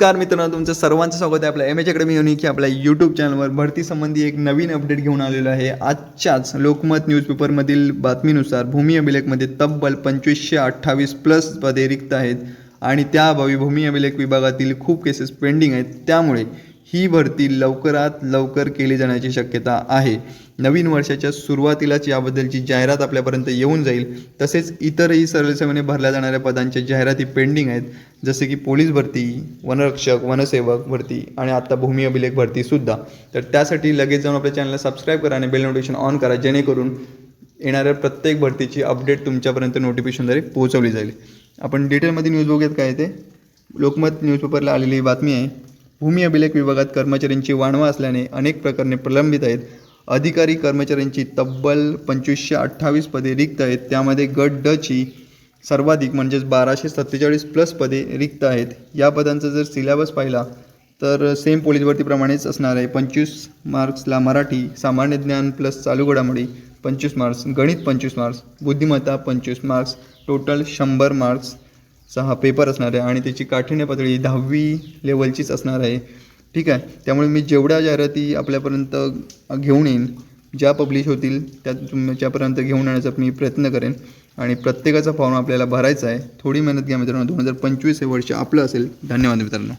नमस्कार मित्रांनो, तुमचं सर्वांचं स्वागत आहे आपल्या एम एच अकॅडमी युनिक आपल्या यूट्यूब चॅनलवर. भरती संबंधी एक नवीन अपडेट घेऊन आलेलो आहे. आजच्याच लोकमत न्यूजपेपरमधील बातमीनुसार भूमी अभिलेखमध्ये तब्बल 2528+ पदे रिक्त आहेत आणि त्याअभावी भूमी अभिलेख विभागातील खूप केसेस पेंडिंग आहेत. त्यामुळे ही भरती लवकरात लवकर केली जाण्याची शक्यता आहे. नवीन वर्षाच्या सुरुवातीलाच याबद्दलची जाहिरात आपल्यापर्यंत येऊन जाईल. तसेच इतरही सरळसेवेने भरल्या जाणाऱ्या पदांच्या जाहिराती पेंडिंग आहेत, जसे की पोलीस भरती, वनरक्षक, वनसेवक भरती आणि आत्ता भूमी अभिलेख भरतीसुद्धा. तर त्यासाठी लगेच जाऊन आपल्या चॅनलला सबस्क्राईब करा आणि बेल नोटिफिकेशन ऑन करा, जेणेकरून येणाऱ्या प्रत्येक भरतीची अपडेट तुमच्यापर्यंत नोटिफिकेशनद्वारे पोहोचवली जाईल. आपण डिटेलमध्ये न्यूज बघूयात काय ते. लोकमत न्यूजपेपरला आलेली बातमी आहे. भूमी अभिलेख विभागात कर्मचाऱ्यांची वाणवा असल्याने अनेक प्रकरणे प्रलंबित आहेत. अधिकारी कर्मचाऱ्यांची तब्बल 2528 पदे रिक्त आहेत. त्यामध्ये गट ड ची सर्वाधिक म्हणजेच 1247+ पदे रिक्त आहेत. या पदांचा जर सिलेबस पाहिला तर सेम पोलीस भरतीप्रमाणेच असणार आहे. 25 मार्क्सला मराठी, सामान्य ज्ञान प्लस चालू घडामोडी 25 मार्क्स, गणित 25 मार्क्स, बुद्धिमत्ता 25 मार्क्स, टोटल 100 मार्क्स 6 पेपर असणार आहे आणि त्याची काठिण्य पातळी 10वी लेवलचीच असणार आहे. ठीक आहे. त्यामुळे मी जेवढ्या जाहिराती आपल्यापर्यंत घेऊन येईन, ज्या पब्लिश होतील त्या तुमच्यापर्यंत घेऊन येण्याचा मी प्रयत्न करेन आणि प्रत्येकाचा फॉर्म आपल्याला भरायचा आहे. थोडी मेहनत घ्या मित्रांनो. 2025 हे वर्ष आपलं असेल. धन्यवाद मित्रांनो.